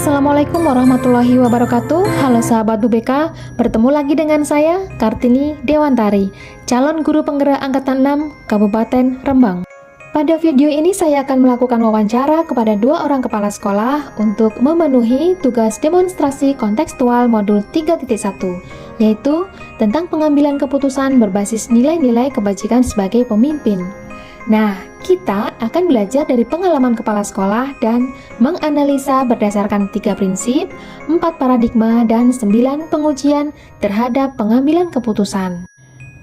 Assalamualaikum warahmatullahi wabarakatuh. Halo sahabat UBK, bertemu lagi dengan saya Kartini Dewantari, calon guru penggerak angkatan 6 Kabupaten Rembang. Pada video ini saya akan melakukan wawancara kepada 2 orang kepala sekolah untuk memenuhi tugas demonstrasi kontekstual modul 3.1, yaitu tentang pengambilan keputusan berbasis nilai-nilai kebajikan sebagai pemimpin. Nah, kita akan belajar dari pengalaman kepala sekolah dan menganalisa berdasarkan 3 prinsip, 4 paradigma, dan 9 pengujian terhadap pengambilan keputusan.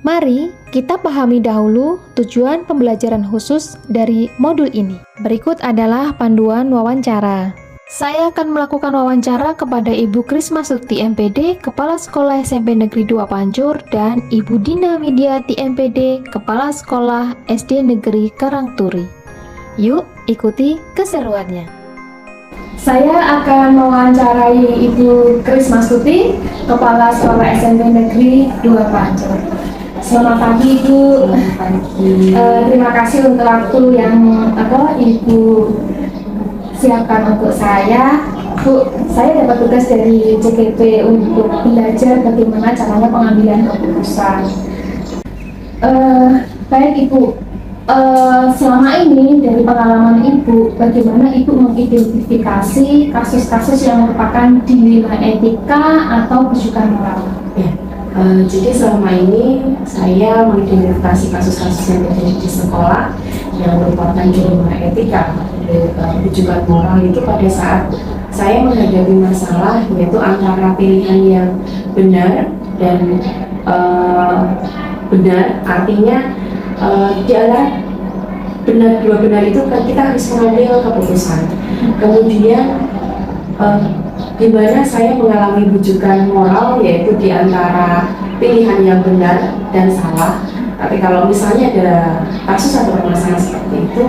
Mari kita pahami dahulu tujuan pembelajaran khusus dari modul ini. Berikut adalah panduan wawancara. Saya akan melakukan wawancara kepada Ibu Krisma Sukti MPD, Kepala Sekolah SMP Negeri 2 Pancur, dan Ibu Dina Widiati MPD, Kepala Sekolah SD Negeri Karangturi. Yuk, ikuti keseruannya. Saya akan mewawancarai Ibu Krisma Sukti, Kepala Sekolah SMP Negeri 2 Pancur. Selamat pagi Ibu. Selamat pagi. Terima kasih untuk waktu yang Ibu siapkan untuk saya. Bu, saya dapat tugas dari JKP untuk belajar bagaimana caranya pengambilan keputusan. Baik Ibu, selama ini dari pengalaman Ibu, bagaimana Ibu mengidentifikasi kasus-kasus yang merupakan dilema etika atau kesukaan moral? Ya, jadi selama ini saya mengidentifikasi kasus-kasus yang terjadi di sekolah yang merupakan dilema etika, kejujuran moral itu pada saat saya menghadapi masalah, yaitu antara pilihan yang benar dan benar, artinya adalah benar, dua benar itu kita harus mengambil keputusan. Kemudian di mana saya mengalami bujukan moral, yaitu di antara pilihan yang benar dan salah. Tapi kalau misalnya ada kasus atau permasalahan seperti itu,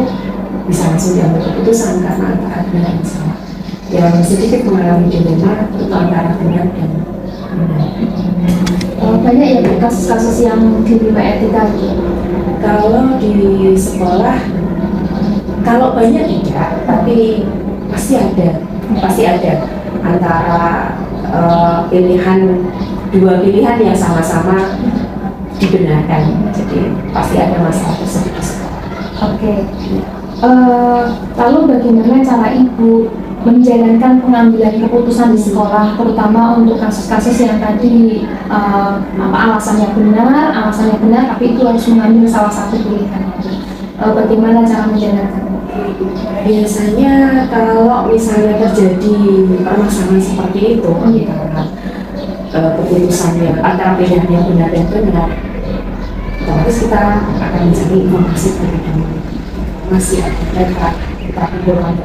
bisa langsung diambil keputusan karena antara benar dan salah. Yang sedikit mengalami dilema itu antara benar dan benar. Banyak ya kasus-kasus yang dilema etika. Kalau di sekolah, kalau banyak tidak, tapi pasti ada antara dua pilihan yang sama-sama dibenarkan, jadi pasti ada masalah tersebut. Oke. Lalu bagaimana cara Ibu menjalankan pengambilan keputusan di sekolah, terutama untuk kasus-kasus yang tadi alasannya benar, tapi itu harus mengambil salah satu pilihan. Bagaimana cara menjalankan? Biasanya kalau misalnya terjadi permasalahan seperti itu antara keputusan yang antara pilihan yang benar dan benar, otomatis kita akan mencari informasi terlebih dahulu. Masih ada kita kumpulkan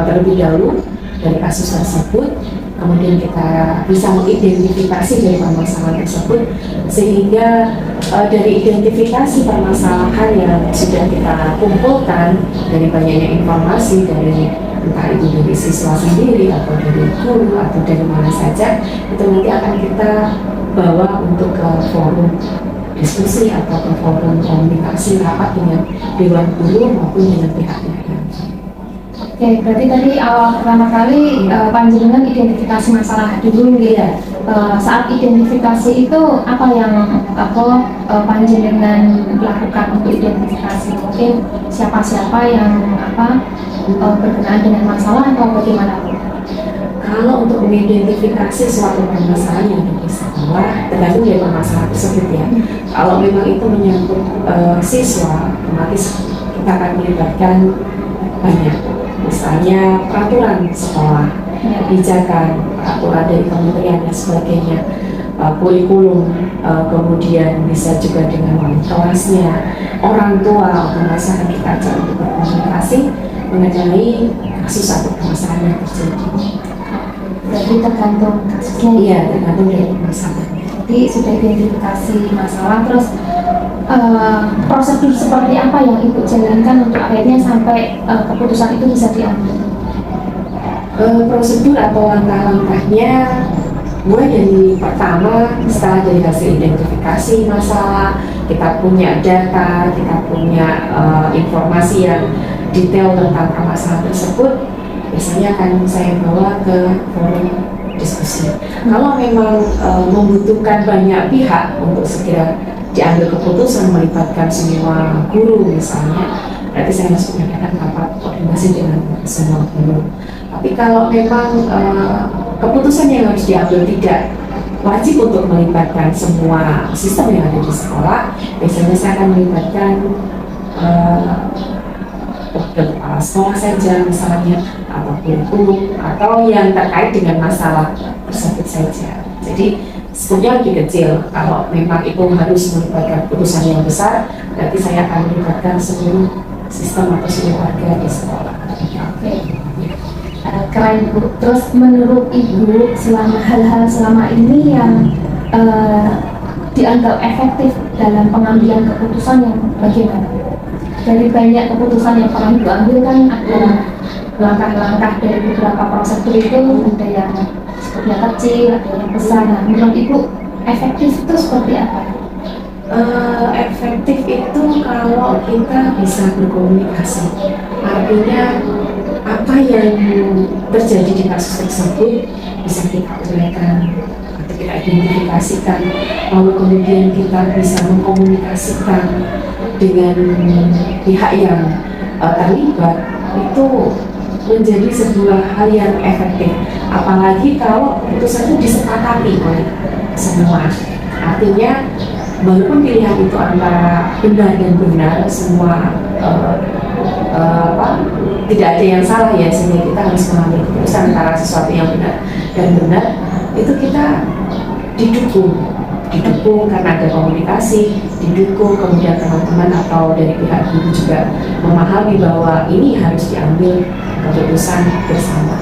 terlebih dahulu dari kasus tersebut, kemudian kita bisa mengidentifikasi dari permasalahan tersebut, sehingga dari identifikasi permasalahan yang sudah kita kumpulkan dari banyaknya informasi, dari entah itu dari siswa sendiri atau dari guru atau dari mana saja, itu nanti akan kita bawa untuk ke forum diskusi atau ke forum komunikasi rapat dengan dewan guru maupun dengan pihak lain. Oke, berarti tadi awal pertama kali panjenengan identifikasi masalah dulu ya. Saat identifikasi itu apa yang panjenengan lakukan untuk identifikasi? Mungkin siapa-siapa yang berkenaan dengan masalah atau bagaimana? Kalau untuk mengidentifikasi suatu permasalahan yang ada di sekolah, tergantung dari permasalahan tersebut ya. Kalau memang itu menyangkut siswa, otomatis kita akan melibatkan banyak. Misalnya peraturan sekolah, kebijakan, peraturan dari kementerian dan sebagainya, kurikulum, kemudian bisa juga dengan wali kelasnya, orang tua, otomatis akan kita ajak untuk berkomunikasi mengenai kasus atau permasalahan yang terjadi. Berarti tergantung kasusnya? Iya, tergantung dari permasalahannya. Jadi sudah identifikasi masalah, terus prosedur seperti apa yang Ibu jalankan untuk akhirnya sampai keputusan itu bisa diambil? Prosedur atau langkah-langkahnya, mulai dari pertama, setelah dari hasil identifikasi masalah, kita punya data, kita punya informasi yang detail tentang permasalahan tersebut, biasanya akan saya bawa ke forum diskusi. Kalau memang membutuhkan banyak pihak untuk segera diambil keputusan melibatkan semua guru misalnya, berarti saya harus mengadakan rapat koordinasi dengan semua guru. Tapi kalau memang keputusan yang harus diambil tidak wajib untuk melibatkan semua sistem yang ada di sekolah, biasanya saya akan melibatkan wakil kepala sekolah saja misalnya, atau guru, atau yang terkait dengan masalah tersebut saja. Jadi skopnya lebih kecil. Kalau memang itu harus melibatkan keputusan yang besar, berarti saya akan melibatkan seluruh sistem atau seluruh warga di sekolah. Keren Bu. Terus menurut Ibu, selama hal-hal selama ini yang dianggap efektif dalam pengambilan keputusan yang bagaimana? Dari banyak keputusan yang pernah diambil kan ada langkah-langkah dari beberapa prosedur itu, ada yang skopnya kecil, ada yang besar. Nah, menurut Ibu efektif itu seperti apa? Efektif itu kalau kita bisa berkomunikasi. Artinya apa yang terjadi di kasus tersebut bisa kita uraikan atau kita identifikasikan, lalu kemudian kita bisa mengkomunikasikan dengan pihak yang terlibat, itu menjadi sebuah hal yang efektif. Apalagi kalau keputusan itu disepakati oleh semua. Artinya walaupun pilihan itu antara benar dan benar, semua tidak ada yang salah ya, sehingga kita harus mengambil keputusan antara sesuatu yang benar dan benar, itu kita didukung karena ada komunikasi, didukung, kemudian teman-teman atau dari pihak guru juga memahami bahwa ini harus diambil keputusan bersama.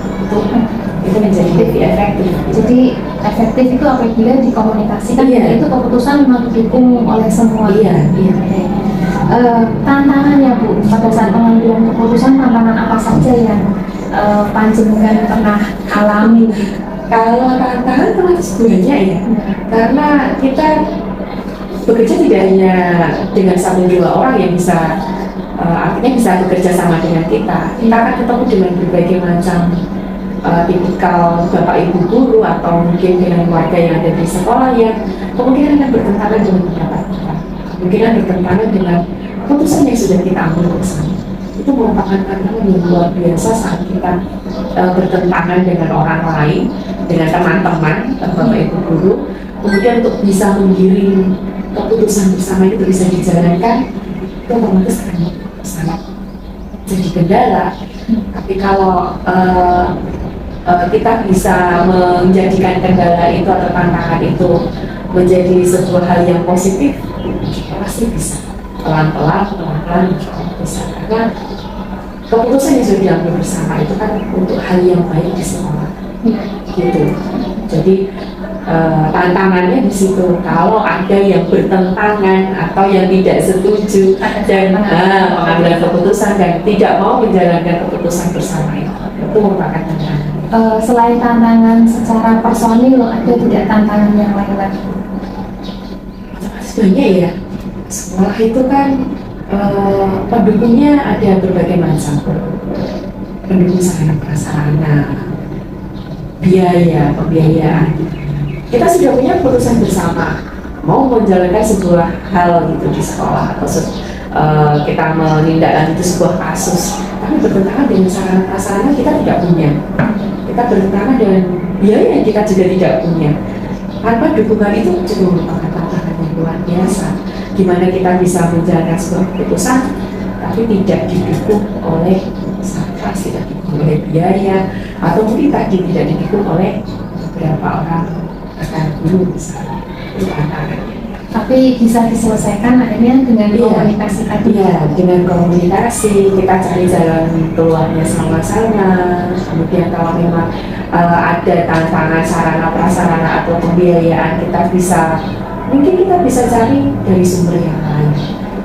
Itu menjadi lebih efektif. Jadi efektif itu apabila dikomunikasikan, iya. Itu keputusan memang didukung oleh semua. Iya. Tantangannya Bu, pada saat pengambilan keputusan, tantangan apa saja yang panjenengan pernah alami? Kalau tantangan termasuk banyak ya, karena kita bekerja tidak hanya dengan 1-2 orang yang bisa, artinya bisa bekerja sama dengan kita. Kita akan ketemu dengan berbagai macam tipikal bapak ibu guru atau mungkin dengan warga yang ada di sekolah yang kemungkinan akan bertentangan dengan pendapat kita, kemungkinan bertentangan dengan keputusan yang sudah kita ambil bersama. Itu merupakan tantangan yang luar biasa saat kita bertentangan dengan orang lain, dengan teman-teman, bapak ibu guru, kemudian untuk bisa menggiring keputusan bersama itu bisa dijalankan, itu otomatis sangat jadi kendala. Tapi kalau kita bisa menjadikan kendala itu atau tantangan itu menjadi sebuah hal yang positif, kita pasti bisa pelan-pelan bisa, karena keputusan yang sudah diambil bersama itu kan untuk hal yang baik di sekolah, gitu. Jadi tantangannya di situ. Kalau ada yang bertentangan atau yang tidak setuju dan pengambilan keputusan dan tidak mau menjalankan keputusan bersama itu merupakan tantangan. Selain tantangan secara personil, ada tidak tantangan yang lain lagi? Sebenarnya ya, sekolah itu kan pendukungnya ada berbagai macam. Pendukung sarana prasarana, biaya, pembiayaan. Kita sudah punya keputusan bersama mau menjalankan sebuah hal gitu di sekolah atau kita menindaklanjuti sebuah kasus, tapi bertentangan dengan sarana prasarana kita tidak punya. Kita bertentangan dengan biaya yang kita juga tidak punya. Tanpa dukungan itu juga merupakan tantangan yang luar biasa. Gimana kita bisa menjalankan sebuah keputusan tapi tidak didukung oleh sarkas, tidak didukung oleh biaya, atau mungkin tadi tidak didukung oleh beberapa orang rekan guru misalnya. Itu tantangannya. Tapi bisa diselesaikan akhirnya dengan komunikasi tadi. Iya, dengan komunikasi kita cari jalan keluarnya sama-sama. Kemudian kalau memang ada tantangan sarana prasarana atau pembiayaan, mungkin kita bisa cari dari sumber yang lain,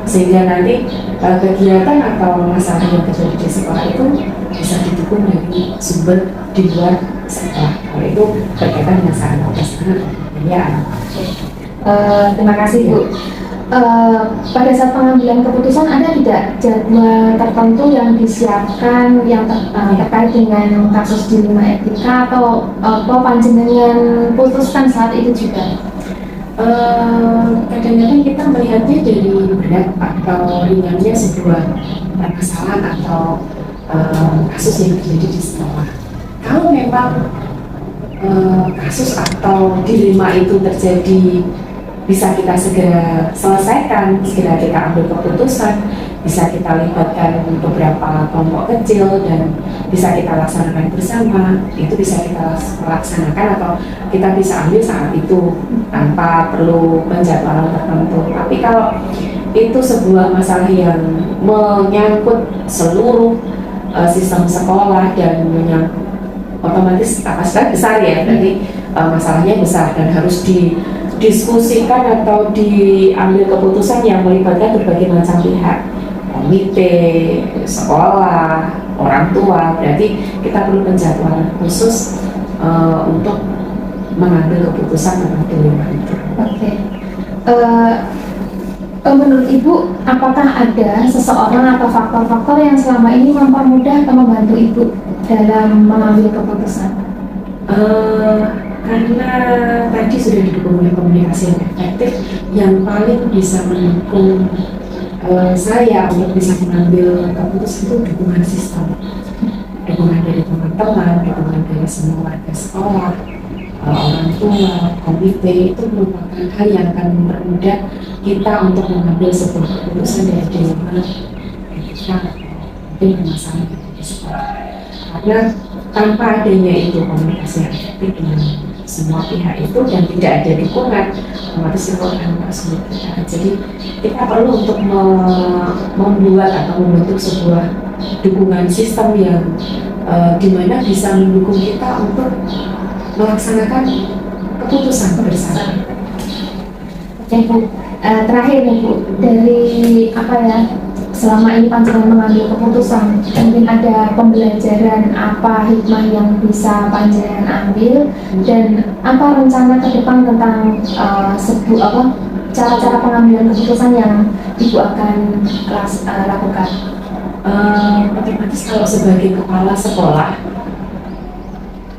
sehingga nanti kegiatan atau masalah yang terjadi di sekolah itu bisa didukung dari sumber di luar sekolah. Kalau itu berkaitan dengan sarana prasarana pembiayaan. Terima kasih Bu. pada saat pengambilan keputusan ada tidak jadwal tertentu yang disiapkan yang terkait dengan kasus dilema etika atau panjenengan putuskan saat itu juga? Kadang-kadang kita melihatnya dari berat atau ringannya sebuah permasalahan atau kasus yang terjadi di sekolah. Kalau memang kasus atau dilema itu terjadi, bisa kita segera selesaikan, segera kita ambil keputusan, bisa kita libatkan beberapa kelompok kecil dan bisa kita laksanakan bersama, itu bisa kita laksanakan atau kita bisa ambil saat itu tanpa perlu penjadwalan tertentu. Tapi kalau itu sebuah masalah yang menyangkut seluruh sistem sekolah dan menyangkut otomatis kapasitas besar ya, berarti masalahnya besar dan harus didiskusikan atau diambil keputusan yang melibatkan berbagai macam pihak, komite, sekolah, orang tua. Berarti kita perlu penjadwalan khusus untuk mengambil keputusan tentang dilema itu. Oke. Menurut Ibu, apakah ada seseorang atau faktor-faktor yang selama ini mempermudah atau membantu Ibu dalam mengambil keputusan? Karena tadi sudah didukung oleh komunikasi yang efektif, yang paling bisa mendukung saya untuk bisa mengambil keputusan itu dukungan sistem, dukungan dari teman-teman, dukungan dari semua warga sekolah, orang tua, komite. Itu merupakan hal yang akan mempermudah kita untuk mengambil sebuah keputusan dari dilema etika mungkin permasalahan di sekolah. Karena tanpa adanya itu komunikasi yang efektif dengan semua pihak itu dan tidak ada dukungan, otomatis itu akan sulit berjalan. Jadi kita perlu untuk membuat atau membentuk sebuah dukungan sistem yang dimana bisa mendukung kita untuk melaksanakan keputusan bersama. Oke Bu, terakhir nih Bu, dari selama ini panjenengan mengambil keputusan, mungkin ada pembelajaran apa hikmah yang bisa panjenengan ambil dan apa rencana ke depan tentang cara-cara pengambilan keputusan yang Ibu akan lakukan? Otomatis kalau sebagai kepala sekolah,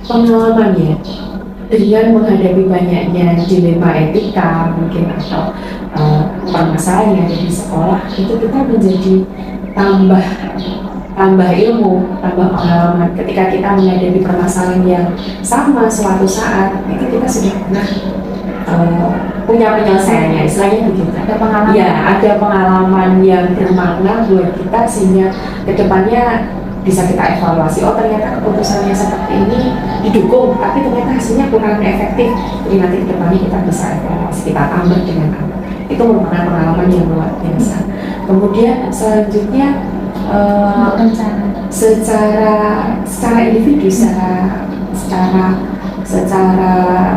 pengalamannya dengan menghadapi banyaknya dilema etika mungkin atau permasalahan yang ada di sekolah, itu kita menjadi tambah ilmu, tambah pengalaman. Ketika kita menghadapi permasalahan yang sama suatu saat, itu kita sudah pernah punya penyelesaiannya, istilahnya begitu. Ada pengalaman? Ya, ada pengalaman yang bermakna buat kita sehingga kedepannya bisa kita evaluasi. Oh, ternyata keputusannya seperti ini didukung, tapi ternyata hasilnya kurang efektif. Jadi nanti kedepannya kita bisa evaluasi, kita tambah dengan apa. Itu merupakan pengalaman yang luar biasa. Kemudian selanjutnya secara individu, secara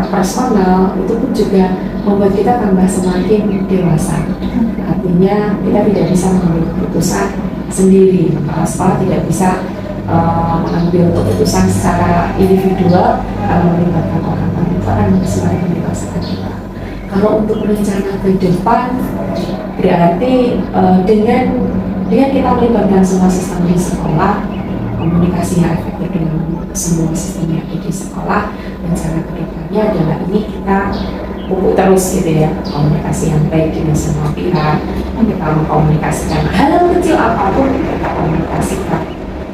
personal itu pun juga membuat kita tambah semakin dewasa. Artinya kita tidak bisa mengambil keputusan sendiri. Kepala sekolah tidak bisa mengambil keputusan secara individual kalau melibatkan orang lain. Itu akan semakin mendewasakan kita. Kalau untuk rencana ke depan, berarti dengan kita melibatkan semua sistem di sekolah, komunikasi yang efektif dengan semua sistem yang ada di sekolah, rencana ke depannya adalah ini kita pupuk terus gitu ya, komunikasi yang baik dengan semua pihak. Kita mengkomunikasikan hal kecil apapun, kita komunikasikan.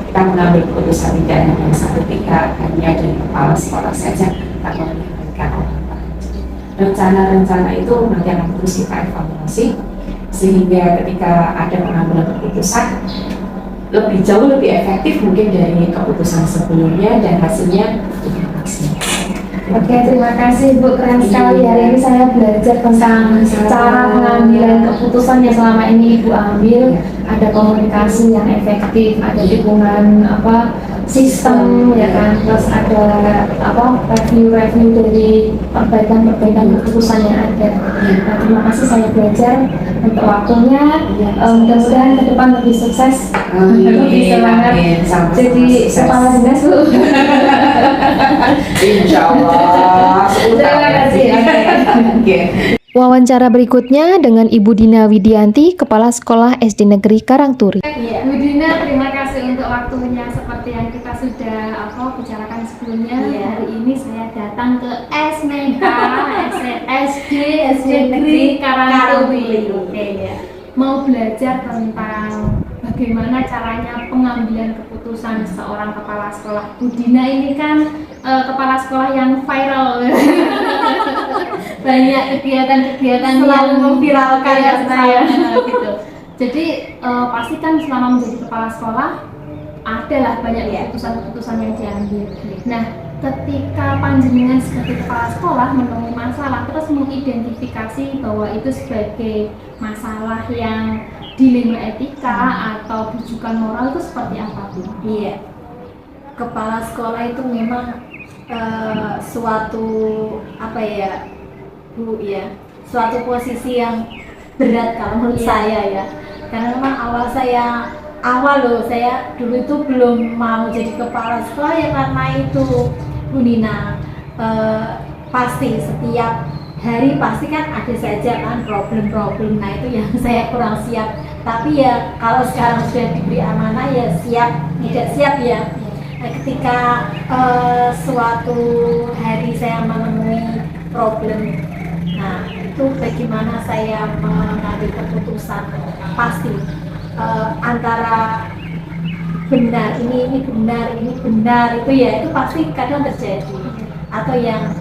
Kita mengambil keputusan tidak hanya satu pihak, hanya dari kepala sekolah saja, kita melibatkan orang lain. Rencana-rencana itu nanti akan terus kita evaluasi sehingga ketika ada pengambilan keputusan jauh lebih efektif mungkin dari keputusan sebelumnya dan hasilnya lebih maksimal. Oke, terima kasih Bu, keren sekali. Hari ini saya belajar tentang cara pengambilan keputusan yang selama ini Ibu ambil. Ada komunikasi yang efektif, ada dukungan sistem ya kan, terus ada review dari perbaikan keputusan yang ada. Nah, terima kasih saya belajar untuk waktunya. Mudah-mudahan ke depan lebih sukses, lebih semangat. Jadi kepala dinas Bu. Insya Allah. Terima kasih. Oke. Wawancara berikutnya dengan Ibu Dina Widianti, Kepala Sekolah SD Negeri Karangturi. Bu Dina, terima kasih untuk waktunya. Seperti yang kita sudah bicarakan sebelumnya, hari ini saya datang ke SD Negeri Karangturi. Mau belajar tentang bagaimana caranya pengambilan keputusan seorang kepala sekolah. Bu Dina ini kan kepala sekolah yang viral. Banyak kegiatan-kegiatan selalu yang memviralkan ya saya. gitu. Jadi pasti kan selama menjadi kepala sekolah adalah banyak keputusan-keputusan yang diambil. Nah, ketika panjenengan sebagai kepala sekolah menemui masalah terus mengidentifikasi bahwa itu sebagai masalah yang dilema etika atau bujukan moral, itu seperti apa, Bu? Iya, kepala sekolah itu memang suatu Bu ya, suatu posisi yang berat kalau menurut saya ya. Karena memang saya dulu itu belum mau jadi kepala sekolah ya, karena itu Bu Nina, pasti setiap hari pasti kan ada saja kan problem-problem. Nah itu yang saya kurang siap. Tapi ya kalau sekarang sudah diberi amanah ya siap tidak siap ya. Ketika suatu hari saya menemui problem, nah itu bagaimana saya mengambil keputusan. Pasti antara benar ini benar itu ya, itu pasti kadang terjadi. Atau yang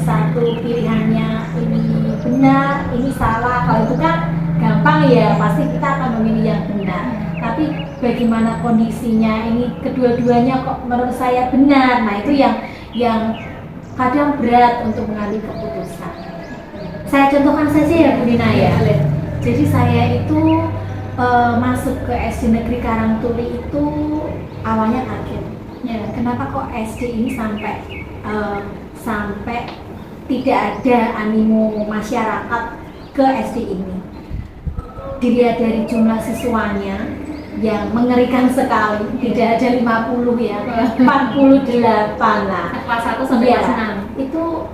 satu pilihannya ini benar, ini salah. Kalau itu kan gampang ya, pasti kita akan memilih yang benar. Tapi bagaimana kondisinya ini kedua-duanya kok menurut saya benar. Nah itu yang kadang berat untuk mengambil keputusan. Saya contohkan saja ya Bu Dina ya. Jadi saya itu masuk ke SD Negeri Karangturi itu awalnya kaget. Ya, kenapa kok SD ini sampai tidak ada animo masyarakat ke SD ini. Dilihat dari jumlah siswanya yang mengerikan sekali, tidak ada 50 ya, 48. Nah, Kelas 1 sampai kelas 6. itu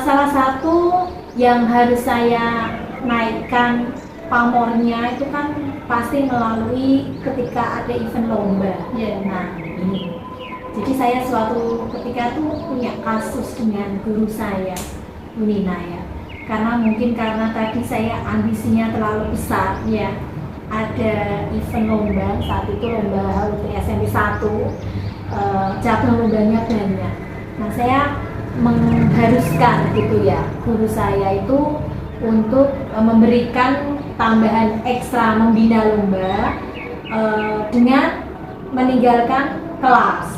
salah satu yang harus saya naikkan pamornya itu kan pasti melalui ketika ada event lomba. Nah, ini. Jadi saya suatu ketika tuh punya kasus dengan guru saya, Bu Nina ya. Karena tadi saya ambisinya terlalu besar ya. Ada event lomba, saat itu lomba untuk SMP 1, cabang lombanya banyak. Nah saya mengharuskan gitu ya guru saya itu untuk memberikan tambahan ekstra membina lomba dengan meninggalkan kelas,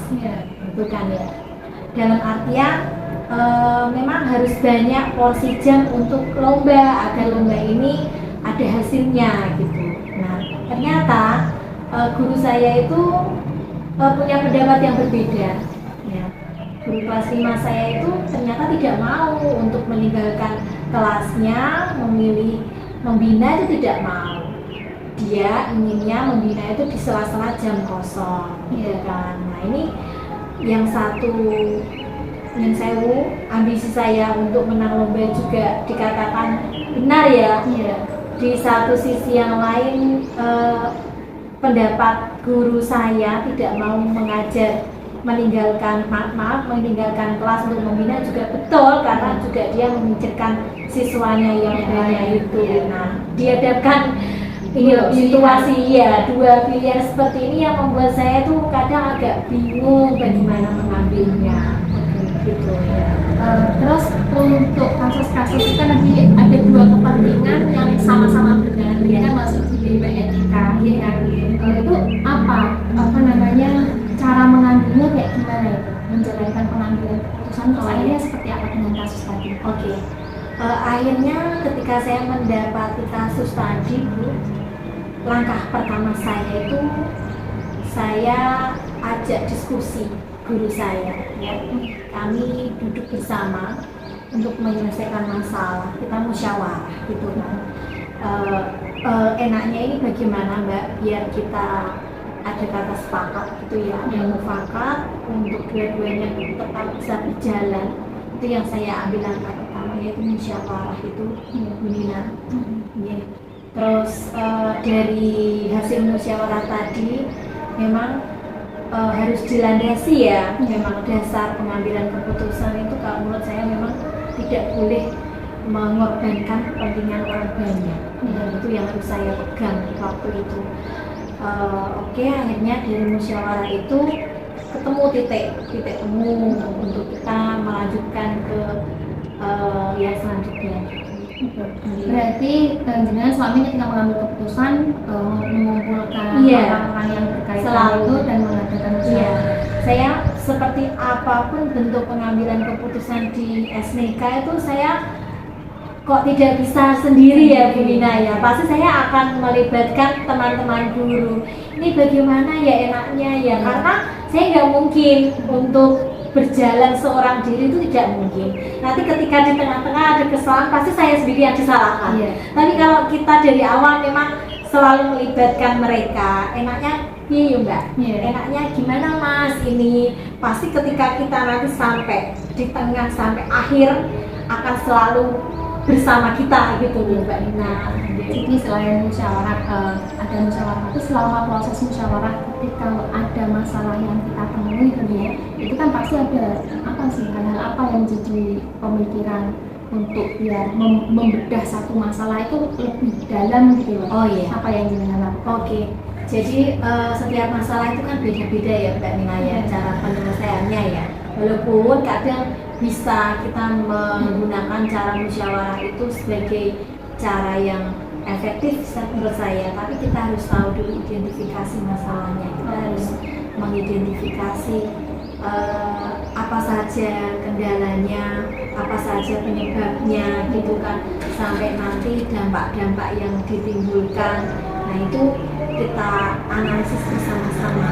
itu kan ya. Dalam artian memang harus banyak porsi jam untuk lomba agar lomba ini ada hasilnya gitu. Nah ternyata guru saya itu punya pendapat yang berbeda. Ya. Guru kelas 5 saya itu ternyata tidak mau untuk meninggalkan kelasnya, memilih membina itu tidak mau. Dia inginnya membina itu di sela-sela jam kosong, gitu kan. Nah ini yang satu, yang sewu, ambisi saya untuk menang lomba juga dikatakan benar ya. Di satu sisi yang lain pendapat guru saya tidak mau mengajar meninggalkan kelas untuk membina juga betul, karena juga dia memikirkan siswanya yang banyak itu. Nah dihadapkan ini loh situasi ya, dua pilihan seperti ini yang membuat saya tuh kadang agak bingung bagaimana mengambilnya gitu ya. Terus untuk kasus-kasus itu kan nanti ada dua kepentingan yang sama-sama benar, dia kan masuk di dilema etika ya. Itu apa namanya cara mengambilnya kayak gimana itu, menjalankan pengambilan keputusan itu akhirnya seperti apa dengan kasus tadi? Oke. Akhirnya ketika saya mendapati kasus tadi Bu, langkah pertama saya itu saya ajak diskusi guru saya ya. Kami duduk bersama untuk menyelesaikan masalah, kita musyawarah gitu kan. Enaknya ini bagaimana Mbak biar kita ada kata sepakat gitu ya, yang mufakat untuk dua-duanya tetap bisa berjalan. Itu yang saya ambil langkah pertama. pertama yaitu musyawarah itu Nina. Yeah. Terus dari hasil musyawarah tadi memang harus dilandasi ya, memang dasar pengambilan keputusan itu kalau menurut saya memang tidak boleh mengorbankan kepentingan orang banyak, dan itu yang harus saya pegang waktu itu. Oke, akhirnya dari musyawarah itu ketemu titik temu untuk kita melanjutkan ke yang selanjutnya. Berarti jenengan selama ini ketika mengambil keputusan mengumpulkan orang-orang yang berkaitan itu dan mengadakan musyawarah. Saya seperti apapun bentuk pengambilan keputusan di SNK itu saya kok tidak bisa sendiri ya Bu Nina ya. Pasti saya akan melibatkan teman-teman guru. Ini bagaimana ya enaknya ya, karena saya nggak mungkin untuk berjalan seorang diri itu tidak mungkin. Nanti ketika di tengah-tengah ada kesalahan pasti saya sendiri yang disalahkan. Tapi kalau kita dari awal memang selalu melibatkan mereka, enaknya iya Mbak. Enaknya gimana Mas ini? Pasti ketika kita nanti sampai di tengah sampai akhir akan selalu bersama kita gitu Mbak Nina. Jadi selain musyawarah, ada musyawarah itu selama proses musyawarah ketika ada masalah yang kita temui gitu ya, itu kan pasti ada apa sih hal-hal apa yang jadi pemikiran untuk biar membedah satu masalah itu lebih dalam gitu loh. Oh iya. Apa yang jenengan lakukan? Oke. Jadi setiap masalah itu kan beda-beda ya Mbak Nina ya, cara penyelesaiannya ya. Walaupun kadang bisa kita menggunakan cara musyawarah itu sebagai cara yang efektif menurut saya, tapi kita harus tahu dulu identifikasi masalahnya. Kita harus mengidentifikasi apa saja kendalanya, apa saja penyebabnya gitu kan, sampai nanti dampak-dampak yang ditimbulkan. Nah itu kita analisis bersama-sama.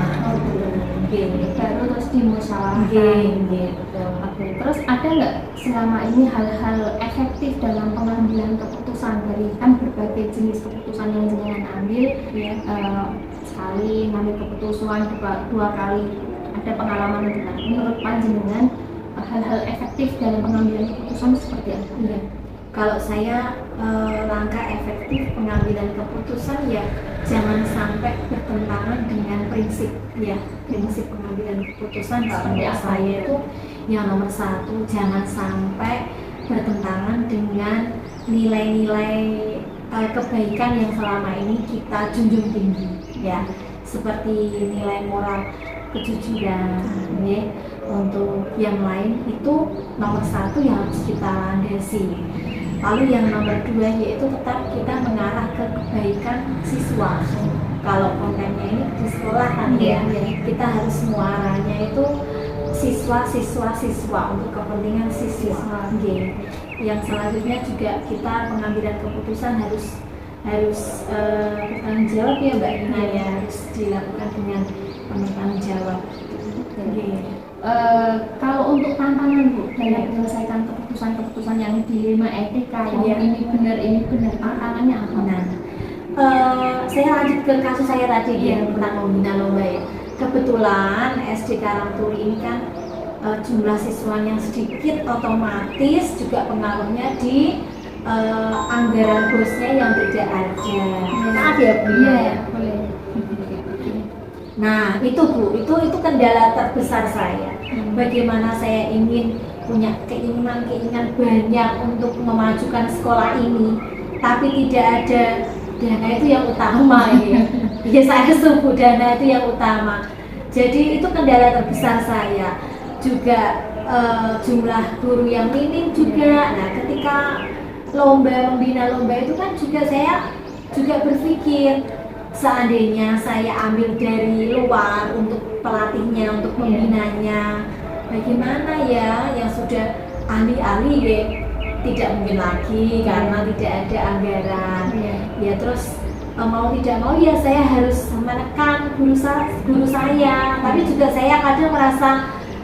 Baru terus dimusyawarahkan. Terus ada nggak selama ini hal-hal efektif dalam pengambilan keputusan dari kan berbagai jenis keputusan yang jenengan ambil ya, sekali ngambil keputusan, dua kali ada pengalaman juga. Menurut panjenengan hal-hal efektif dalam pengambilan keputusan seperti apa? Ya. Kalau saya langkah efektif pengambilan keputusan ya jangan sampai bertentangan dengan prinsip ya, prinsip pengambilan keputusan seperti saya itu yang nomor satu, jangan sampai bertentangan dengan nilai-nilai kebaikan yang selama ini kita junjung tinggi ya, seperti nilai moral kejujuran ya. Untuk yang lain itu nomor satu yang harus kita landasi. Lalu yang nomor dua yaitu tetap kita mengarah ke kebaikan siswa. Kalau kontennya ini di sekolah kan ya, kita harus muaranya itu siswa untuk kepentingan siswa. Yang selanjutnya juga kita pengambilan keputusan harus bertanggung jawab ya Mbak Nina ya, harus dilakukan dengan penuh tanggung jawab. Kalau untuk tantangan Bu dalam menyelesaikan keputusan-keputusan yang dilema etika yang ini benar tantangannya apa? Saya lanjut ke kasus saya tadi tentang membina lomba ya. Kebetulan SD Karangturi ini kan jumlah siswanya sedikit, otomatis juga pengaruhnya di anggaran bosnya yang tidak ada. Maaf ya Bu. Iya, boleh. Nah itu Bu, itu kendala terbesar saya. Bagaimana saya ingin punya keinginan banyak untuk memajukan sekolah ini, tapi tidak ada dana, itu yang utama ya. Ya saya setuju, dana itu yang utama. Jadi itu kendala terbesar saya. Juga jumlah guru yang minim juga. Nah ketika membina lomba itu kan juga saya juga berpikir, seandainya saya ambil dari luar untuk pelatihnya, untuk membinanya, bagaimana ya yang sudah ahli-ahli ya, tidak mungkin lagi karena tidak ada anggaran. Ya terus mau tidak mau ya saya harus menekan guru saya, tapi juga saya kadang merasa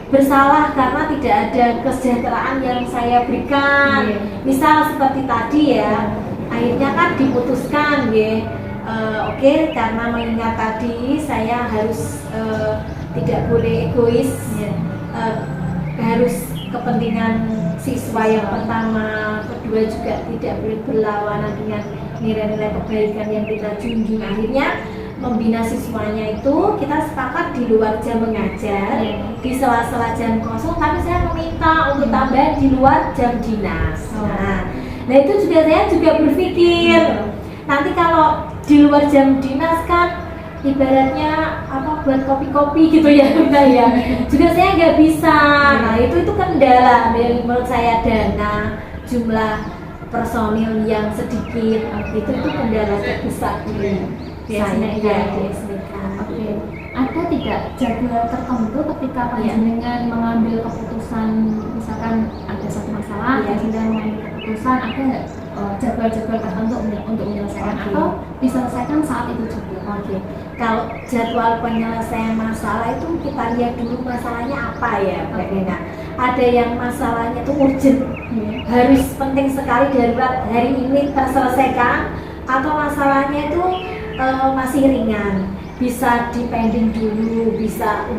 bersalah karena tidak ada kesejahteraan yang saya berikan. Misal seperti tadi ya, akhirnya kan diputuskan ya. Oke, karena mengingat tadi saya harus tidak boleh egois, harus kepentingan siswa yang pertama, kedua juga tidak boleh berlawanan dengan nilai-nilai kebaikan yang kita junjung. Akhirnya membina siswanya itu kita sepakat di luar jam mengajar, di sela-sela jam kosong, tapi saya meminta untuk tambahan di luar jam dinas. Nah itu juga saya juga berpikir nanti kalau di luar jam dinas kan ibaratnya apa buat kopi-kopi gitu ya Bunda ya, juga saya nggak bisa. Nah itu kendala yang menurut saya, dana, jumlah personil yang sedikit, itu kendala terbesar di SMK. Oke. Ada tidak jadwal tertentu ketika panjenengan mengambil keputusan, misalkan ada satu masalah, panjenengan mengambil keputusan, ada nggak jadwal-jadwal tertentu untuk menyelesaikan atau diselesaikan saat itu juga? Kalau jadwal penyelesaian masalah itu kita lihat dulu masalahnya apa ya, Mbak Nina. Ada yang masalahnya itu urgent, harus penting sekali, darurat, hari ini terselesaikan, atau masalahnya itu masih ringan, bisa dipending dulu, bisa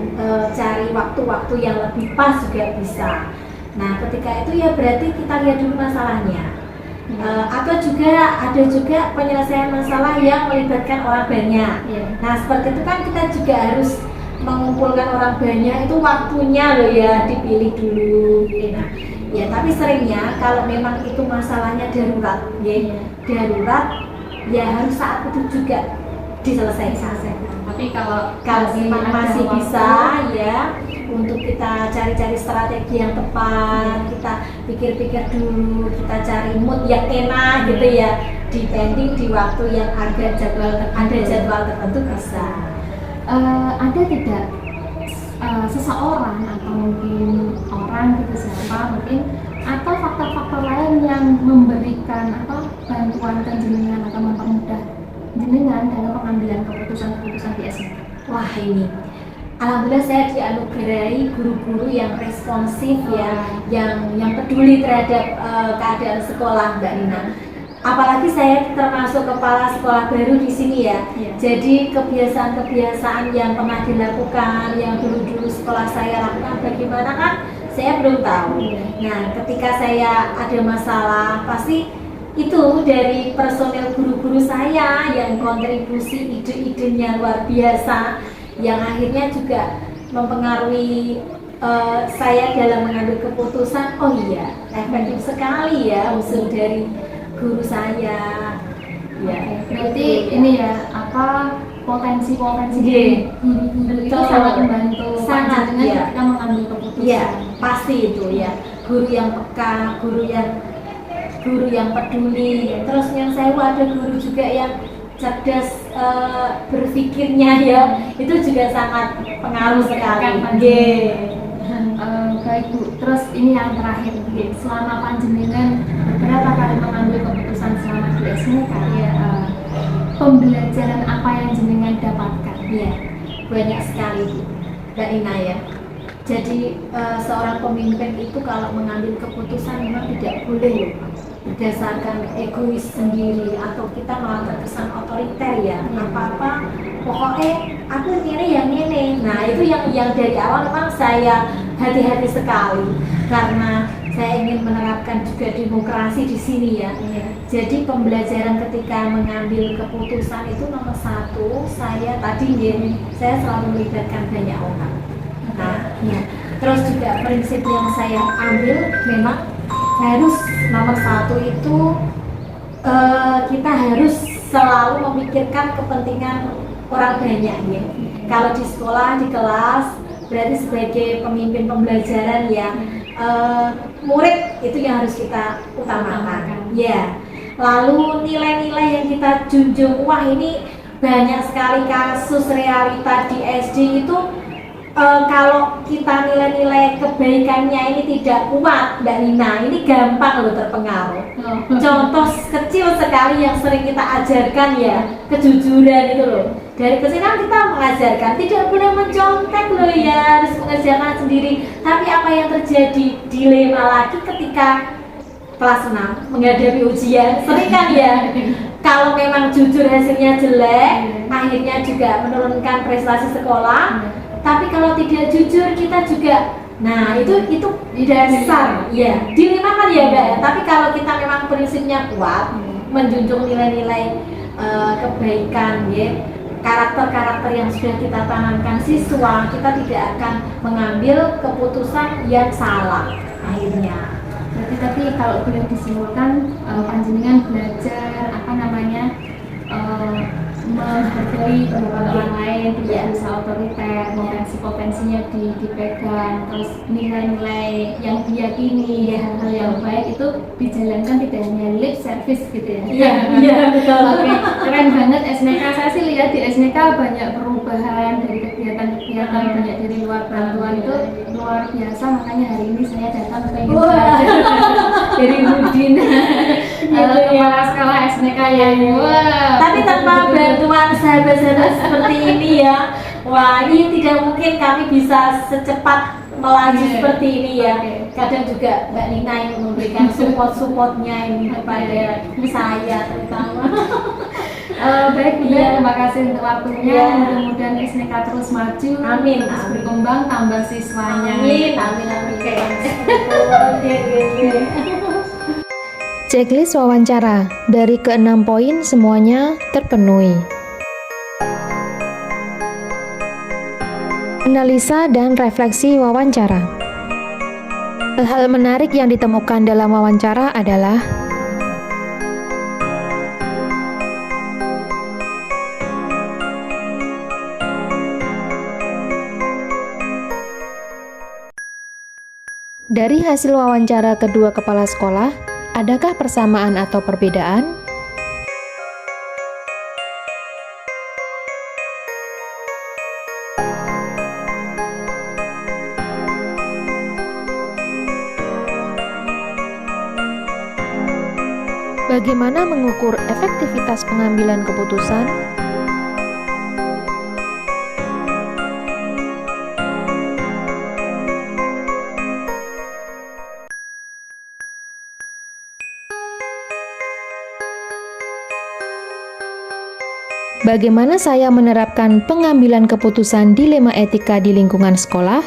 cari waktu-waktu yang lebih pas juga bisa. Nah ketika itu ya berarti kita lihat dulu masalahnya. Atau juga ada juga penyelesaian masalah yang melibatkan orang banyak. Nah seperti itu kan kita juga harus mengumpulkan orang banyak, itu waktunya loh ya, dipilih dulu. Nah ya tapi seringnya kalau memang itu masalahnya darurat, darurat ya harus saat itu juga diselesaikan. Tapi kalau memang masih bisa ya, untuk kita cari-cari strategi yang tepat, kita pikir-pikir dulu, kita cari mood yang enak gitu ya, depending di waktu yang ada jadwal tertentu bisa. Ada tidak seseorang atau mungkin orang gitu, siapa mungkin, atau faktor-faktor lain yang memberikan bantuan ke jenengan atau mempermudah jenengan dalam pengambilan keputusan-keputusan di SMK? Wah ini, alhamdulillah saya dianugerahi guru-guru yang responsif ya, yang peduli terhadap keadaan sekolah, Mbak Nina. Apalagi saya termasuk kepala sekolah baru di sini ya. Jadi kebiasaan-kebiasaan yang pernah dilakukan, yang dulu-dulu sekolah saya lakukan bagaimana kan saya belum tahu. Nah ketika saya ada masalah, pasti itu dari personel guru-guru saya yang kontribusi ide-idenya luar biasa, yang akhirnya juga mempengaruhi saya dalam mengambil keputusan. Oh iya, efektif sekali ya usul dari guru saya. Ya, berarti ini ya potensi-potensi guru-guru itu sangat membantu panjenengan ketika mengambil keputusan. Iya, pasti itu ya. Guru yang peka, guru yang peduli. Terus yang saya ada guru juga yang cerdas berpikirnya ya, itu juga sangat pengaruh sekali. Baik Bu, terus ini yang terakhir, selama panjenengan berapa kali mengambil keputusan selama di SMK ya, pembelajaran apa yang jenengan dapatkan? Ya, banyak sekali Bu, Mbak Ina ya. Jadi seorang pemimpin itu kalau mengambil keputusan memang tidak boleh berdasarkan egois sendiri atau kita malah terkesan otoriter ya. Apa-apa pokoknya aku ini. Nah itu yang dari awal memang saya hati-hati sekali, karena saya ingin menerapkan juga demokrasi di sini ya. Jadi pembelajaran ketika mengambil keputusan itu nomor satu, saya selalu melibatkan banyak orang. Nah, terus juga prinsip yang saya ambil memang harus nomor satu itu kita harus selalu memikirkan kepentingan orang banyak ya. Kalau di sekolah, di kelas, berarti sebagai pemimpin pembelajaran ya, murid itu yang harus kita utamakan ya. Lalu nilai-nilai yang kita junjung, wah ini banyak sekali kasus realita di SD itu. Kalau kita nilai-nilai kebaikannya ini tidak kuat, Mbak Nina, ini gampang loh terpengaruh. Contoh kecil sekali yang sering kita ajarkan ya, kejujuran itu loh. Dari kecil kan kita mengajarkan tidak boleh mencontek loh ya, harus mengerjakan sendiri. Tapi apa yang terjadi, dilema lagi ketika kelas 6 menghadapi ujian, sering kan ya. Kalau memang jujur hasilnya jelek, akhirnya juga menurunkan prestasi sekolah. Tapi kalau tidak jujur, kita juga Nah itu dasar, ya dilema kan ya Mbak ya. Tapi kalau kita memang prinsipnya kuat, menjunjung nilai-nilai kebaikan, ya, karakter-karakter yang sudah kita tanamkan siswa, kita tidak akan mengambil keputusan yang salah akhirnya. Berarti tapi kalau boleh disimpulkan, panjenengan belajar menghargai pendapat orang lain, tidak bisa otoriter, potensi-potensinya dipegang, terus nilai-nilai yang diyakini, hal-hal yang baik itu dijalankan, tidak hanya lip service gitu ya. Iya betul. Oke, keren banget SNK. Saya sih lihat di SNK banyak perubahan dari kegiatan-kegiatan, banyak dari luar bantuan, itu luar biasa. Makanya hari ini saya datang pengen belajar dari Budin, kepala sekolah SNK yang Tapi tanpa bantuan sahabat-sahabat seperti ini ya, wah ini tidak mungkin kami bisa secepat melaju seperti ini ya. Kadang juga Mbak Nina yang memberikan support-supportnya ini kepada saya terutama. Baik Bunda, terima kasih untuk waktunya. Mudah-mudahan SNK terus maju, Amin, terus amin. berkembang, tambah siswanya. Amin. Checklist wawancara, dari ke-6 poin semuanya terpenuhi. Analisa dan refleksi wawancara. Hal-hal menarik yang ditemukan dalam wawancara adalah dari hasil wawancara kedua kepala sekolah, adakah persamaan atau perbedaan? Bagaimana mengukur efektivitas pengambilan keputusan? Bagaimana saya menerapkan pengambilan keputusan dilema etika di lingkungan sekolah?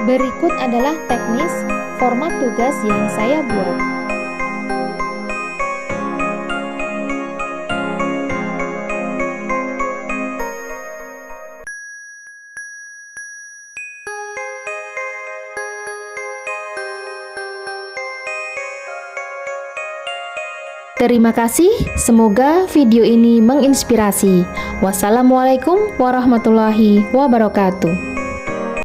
Berikut adalah teknis format tugas yang saya buat. Terima kasih, semoga video ini menginspirasi. Wassalamualaikum warahmatullahi wabarakatuh.